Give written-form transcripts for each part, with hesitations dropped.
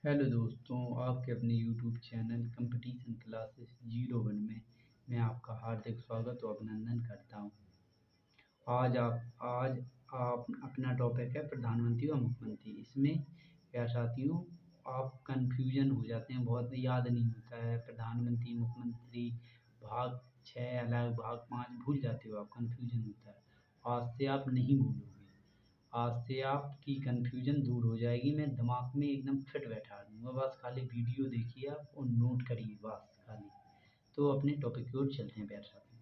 Hello दोस्तों, आपके अपने यूट्यूब चैनल कंपटीशन क्लासेस 01 में मैं आपका हार्दिक स्वागत और अभिनंदन करता हूं। आज आप अपना टॉपिक है प्रधानमंत्री और मुख्यमंत्री। इसमें क्या साथियों, आप कंफ्यूजन हो जाते हैं, बहुत याद नहीं होता है प्रधानमंत्री मुख्यमंत्री भाग 6 अलग भाग 5 भूल जाते हो, आप कंफ्यूजन होता है। आज से आप नहीं भूलोगे, आज से आपकी कन्फ्यूजन दूर हो जाएगी। मैं दिमाग में एकदम फिट बैठा दूंगा, बस खाली वीडियो देखिए आप और नोट करिए बस खाली। तो अपने टॉपिक की ओर चलते हैं प्यारे साथियों।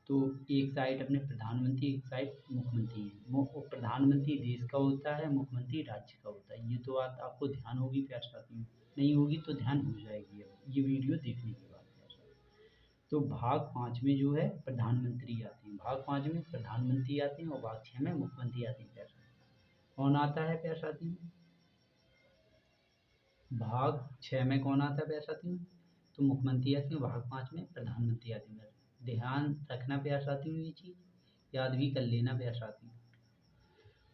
तो एक साइड अपने प्रधानमंत्री, एक साइड मुख्यमंत्री है। प्रधानमंत्री देश का होता है, मुख्यमंत्री राज्य का होता है। ये तो बात आपको ध्यान होगी प्यारे साथियों, नहीं होगी तो ध्यान हो जाएगी अब ये वीडियो देखने के बाद प्यारे साथियों। तो भाग 5 में जो है प्रधानमंत्री आते हैं, भाग 5 में प्रधानमंत्री आते हैं और भाग 6 में मुख्यमंत्री आते हैं प्यारे साथियों। कौन आता है प्यारे साथियों? भाग 6 में कौन आता है प्यारे साथियों? तो मुख्यमंत्री आते हैं। भाग 5 में प्रधानमंत्री आते हैं। ध्यान रखना प्यारे साथियों, ये चीज़ याद भी कर लेना प्यारे साथियों।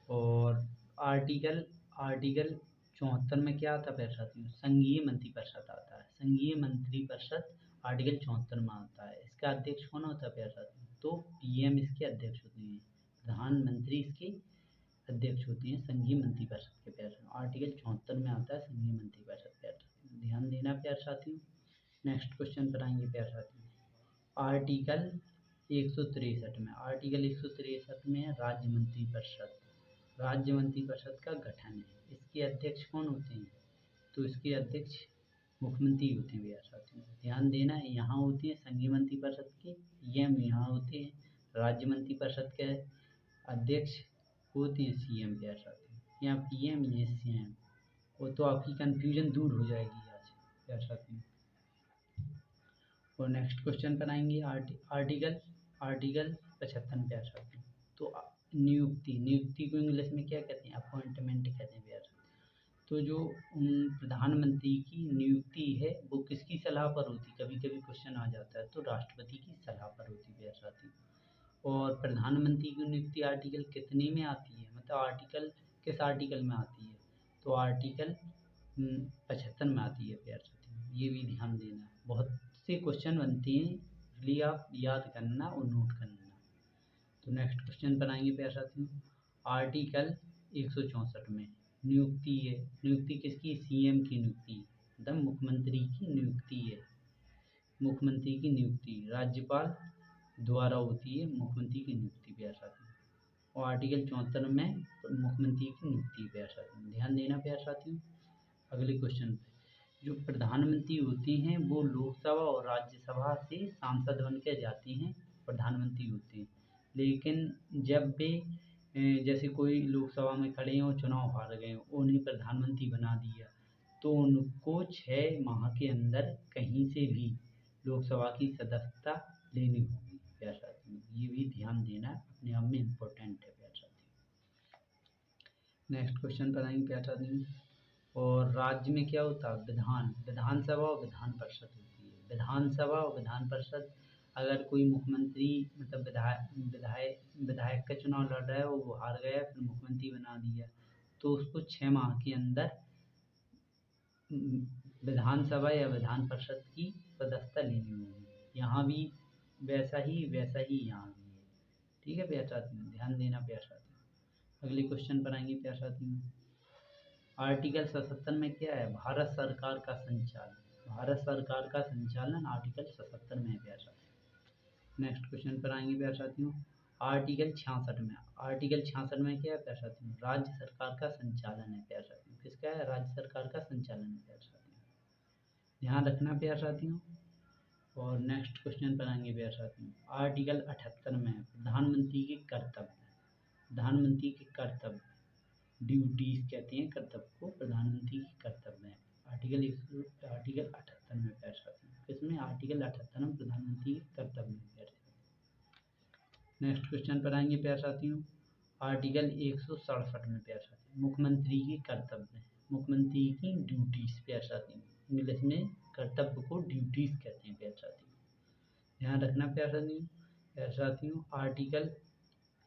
और आर्टिकल आर्टिकल 74 में क्या आता है प्यारे साथियों? संघीय मंत्रिपरिषद आता है। संघीय मंत्रिपरिषद आर्टिकल 74 में आता है। इसका अध्यक्ष कौन होता है प्यारे साथियों? तो पीएम इसके अध्यक्ष होते हैं, प्रधानमंत्री इसके अध्यक्ष होते हैं संघीय मंत्रिपरिषद के प्यारे साथियों। आर्टिकल 74 में आता है संघीय मंत्रिपरिषद प्यारे साथियों, ध्यान देना प्यारे साथियों। नेक्स्ट क्वेश्चन पर आएंगे प्यारे साथियों। आर्टिकल 163 में, आर्टिकल 163 में राज्य मंत्रिपरिषद। राज्य मंत्रिपरिषद का गठन है। इसके अध्यक्ष कौन होते हैं? तो इसके अध्यक्ष मुख्यमंत्री होते हैं प्यारे साथियों, ध्यान देना। यहाँ होती है संघीय मंत्रिपरिषद के, यहाँ होते हैं राज्य मंत्रिपरिषद के अध्यक्ष होते हैं सीएम प्यारे साथियों, या पीएम या सीएम। वो तो आपकी कंफ्यूजन दूर हो जाएगी आज प्यारे साथियों। और नेक्स्ट क्वेश्चन पर आएंगे आर्टिकल आर्टिकल 75 प्यारे साथियों। तो नियुक्ति को इंग्लिश में क्या कहते हैं? अपॉइंटमेंट कहते हैं प्यारे साथियों। तो जो प्रधानमंत्री की नियुक्ति है वो किसकी सलाह पर होती है? कभी कभी क्वेश्चन आ जाता है, तो राष्ट्रपति की सलाह पर होती है प्यारे साथियों। और प्रधानमंत्री की नियुक्ति आर्टिकल कितने में आती है, मतलब आर्टिकल किस आर्टिकल में आती है? तो आर्टिकल 75 में आती है प्यारे साथियों, ये भी ध्यान देना। बहुत से क्वेश्चन बनते हैं, इसलिए आप याद करना और नोट करना। तो नेक्स्ट क्वेश्चन पर आएंगे प्यारे साथियों। आर्टिकल 164 में नियुक्ति है। नियुक्ति किसकी? सीएम की नियुक्ति, मतलब मुख्यमंत्री की नियुक्ति है। मुख्यमंत्री की नियुक्ति राज्यपाल द्वारा होती है, मुख्यमंत्री की नियुक्ति प्यारे साथियों। और आर्टिकल 74 में मुख्यमंत्री की नियुक्ति प्यारे साथियों, ध्यान देना प्यारे साथियों। अगले क्वेश्चन पे, जो प्रधानमंत्री होते हैं वो लोकसभा और राज्यसभा से सांसद बन के जाते हैं, प्रधानमंत्री होते हैं। लेकिन जब वे जैसे कोई लोकसभा में खड़े हैं और चुनाव हार गए, उन्हें प्रधानमंत्री बना दिया, तो उनको 6 माह के अंदर कहीं से भी लोकसभा की सदस्यता लेनी होगी प्यारे साथियों। ये भी ध्यान देना, अपने आप में इम्पोर्टेंट है प्यारे साथियों। नेक्स्ट क्वेश्चन पर आएंगे प्यारे साथियों। और राज्य में क्या होता है? विधानसभा और विधान परिषद होती है। विधानसभा और विधान परिषद, अगर कोई मुख्यमंत्री मतलब विधायक का चुनाव लड़ रहा है और वो हार गया, फिर मुख्यमंत्री बना दिया, तो उसको 6 माह के अंदर विधानसभा या विधान परिषद की सदस्यता लेनी होगी। यहाँ भी वैसा ही यहाँ भी है, ठीक है प्यारे साथियों, ध्यान देना प्यारे साथियों। अगले क्वेश्चन पर आएंगे प्यारे साथियों। आर्टिकल 77 में क्या है? भारत सरकार का संचालन। भारत सरकार का संचालन आर्टिकल 77 में है प्यारे साथियों। नेक्स्ट क्वेश्चन पर आएंगे प्यारे साथियों। आर्टिकल 66 में, आर्टिकल 66 में क्या है प्यारे साथियों? राज्य सरकार का संचालन है प्यारे साथियों। किसका है? राज्य सरकार का संचालन है प्यारे साथियों, ध्यान रखना प्यारे साथियों। और नेक्स्ट क्वेश्चन पर आएंगे प्यारे साथियों। आर्टिकल 78 में प्रधानमंत्री के कर्तव्य, प्रधानमंत्री के कर्तव्य, ड्यूटीज कहते हैं कर्तव्य को, प्रधानमंत्री की कर्तव्य है। आर्टिकल 78 में प्यारे साथियों, किसमें? आर्टिकल 78 में प्रधानमंत्री के कर्तव्य में प्यारे साथियों। नेक्स्ट क्वेश्चन पर आएंगे प्यारे साथियों। आर्टिकल 167 में प्यारे साथियों, मुख्यमंत्री के कर्तव्य, मुख्यमंत्री की ड्यूटीज प्यारे साथियों, इंग्लिश में कर्तव्य को ड्यूटीज कहते हैं प्यारे साथियों, ध्यान रखना प्यारे साथियों। प्यारे साथियों, आर्टिकल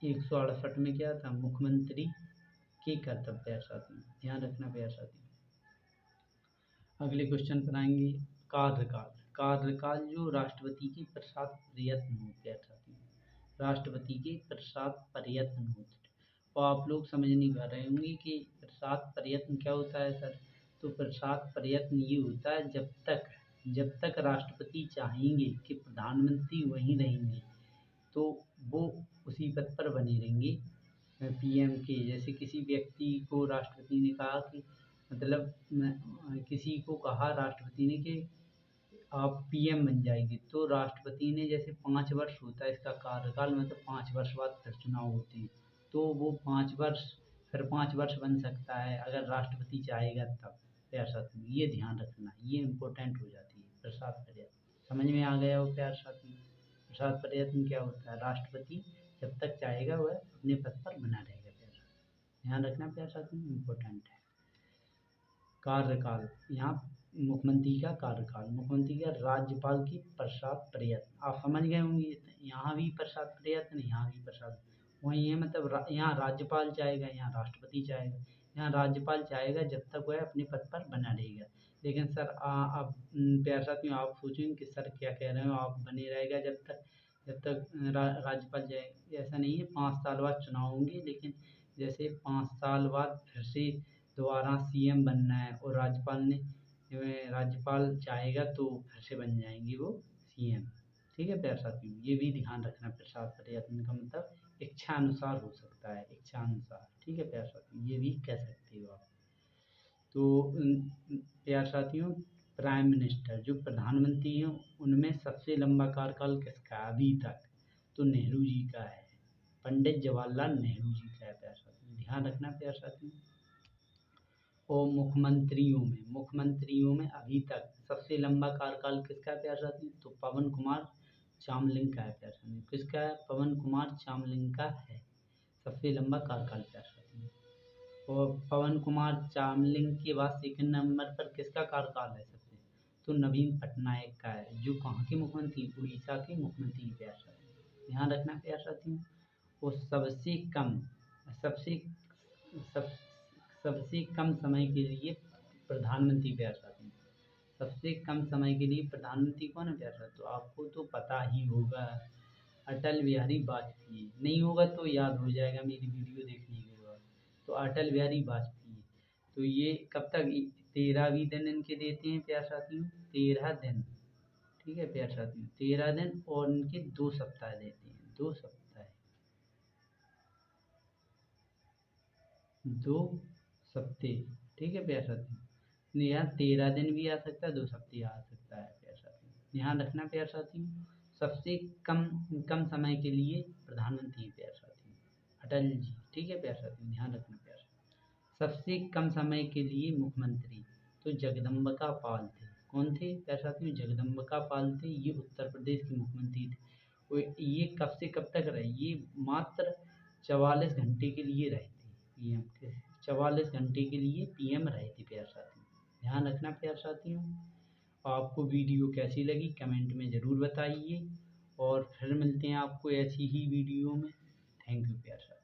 168 में क्या था? मुख्यमंत्री के कर्तव्य प्यारे साथियों, ध्यान रखना प्यारे साथियों। अगले क्वेश्चन पर आएंगे। कार्यकाल। कार्यकाल जो राष्ट्रपति के प्रसाद प्रयत्न होते हैं साथियों, राष्ट्रपति के प्रसाद प्रयत्न होते हैं। और आप लोग समझ नहीं पा रहे होंगे कि प्रसाद प्रयत्न क्या होता है सर। तो प्रसाद प्रयत्न ये होता है जब तक राष्ट्रपति चाहेंगे कि प्रधानमंत्री वहीं रहेंगे तो वो उसी पद पर बने रहेंगे। पीएम के जैसे किसी व्यक्ति को राष्ट्रपति ने कहा कि मतलब किसी को कहा राष्ट्रपति ने कि आप पीएम बन जाएंगे, तो राष्ट्रपति ने जैसे 5 वर्ष होता है इसका कार्यकाल, मतलब 5 वर्ष बाद फिर चुनाव होते हैं, तो वो 5 वर्ष फिर 5 वर्ष बन सकता है अगर राष्ट्रपति चाहेगा तब। प्यार साथियों ये ध्यान रखना, ये इम्पोर्टेंट हो जाती है प्रसाद प्रयत्न। समझ में आ गया हो प्यार साथियों। प्रसाद प्रयत्न क्या होता है, राष्ट्रपति जब तक चाहेगा वह अपने पद पर बना रहेगा। प्यार ध्यान रखना प्यार साथियों, इम्पोर्टेंट है। कार्यकाल, यहाँ मुख्यमंत्री का कार्यकाल, मुख्यमंत्री का राज्यपाल की प्रसाद प्रयत्न। आप समझ गए होंगे, यहाँ भी प्रसाद प्रयत्न, यहाँ भी प्रसाद वही है, मतलब यहाँ राज्यपाल चाहेगा, यहाँ राष्ट्रपति चाहेगा। यहाँ राज्यपाल चाहेगा जब तक वह अपने पद पर बना रहेगा। लेकिन सर अब प्यार साथियों आप सोचेंगे कि सर क्या कह रहे हो, आप बने रहेगा जब तक राज्यपाल जाएगा। ऐसा नहीं है, 5 साल बाद चुनाव होंगे, लेकिन जैसे 5 साल बाद फिर से दोबारा सीएम बनना है और राज्यपाल चाहेगा तो फिर से बन जाएंगे वो सीएम। ठीक है प्यारे साथियों, ये भी ध्यान रखना। प्रसाद प्रयत्न का मतलब इच्छा अनुसार हो सकता है, इच्छा अनुसार। ठीक है प्यारे साथियों, ये भी कह सकते हो आप। तो प्यारे साथियों, प्राइम मिनिस्टर जो प्रधानमंत्री हैं उनमें सबसे लंबा कार्यकाल किसका है अभी तक, तो नेहरू जी का है, पंडित जवाहरलाल नेहरू जी का है। प्यारे साथियों ध्यान रखना प्यारे साथियों। और मुख्यमंत्रियों में अभी तक सबसे लंबा कार्यकाल किसका है प्यारे साथियों, तो पवन कुमार चामलिंग का है। प्यारे साथियों किसका है, पवन कुमार चामलिंग का है सबसे लंबा कार्यकाल प्यारे साथियों। और पवन कुमार चामलिंग के बाद सेकंड नंबर पर किसका कार्यकाल है सबसे, तो नवीन पटनायक का है, जो कहाँ के मुख्यमंत्री, उड़ीसा के मुख्यमंत्री। प्यारे साथियों ध्यान रखना प्यारे साथियों। और सबसे सब सबसे कम समय के लिए प्रधानमंत्री। प्यारे साथियों सबसे कम समय के लिए प्रधानमंत्री कौन है प्यारे साथियों, तो आपको तो पता ही होगा, अटल बिहारी वाजपेयी। नहीं होगा तो याद हो जाएगा मेरी वीडियो देख लीजिएगा। तो अटल बिहारी वाजपेयी, तो ये कब तक, 13वीं दिन इनके देते हैं प्यारे साथियों, 13 दिन। ठीक है प्यारे साथियों 13 दिन, और इनके 2 सप्ताह देते हैं, 2 सप्ताह, 2 सप्ते। ठीक है प्यारे साथियों, यहाँ 13 दिन भी आ सकता है, 2 सप्ते आ सकता है प्यारे साथियों। ध्यान रखना प्यारे साथियों, सबसे कम कम समय के लिए प्रधानमंत्री प्यारे साथियों अटल जी। ठीक है प्यारे साथियों ध्यान रखना प्यारे साथियों। सबसे कम समय के लिए मुख्यमंत्री, तो जगदम्बिका पाल थे। कौन थे प्यारे साथियों, जगदम्बिका पाल थे, ये उत्तर प्रदेश के मुख्यमंत्री थे। ये कब से कब तक रहे, ये मात्र 44 घंटे के लिए रहे थे पीएम के, 44 घंटे के लिए पीएम रहे थे प्यारे साथियों। ध्यान रखना प्यारे साथियों। आपको वीडियो कैसी लगी कमेंट में ज़रूर बताइए, और फिर मिलते हैं आपको ऐसी ही वीडियो में। थैंक यू प्यारे साथियों।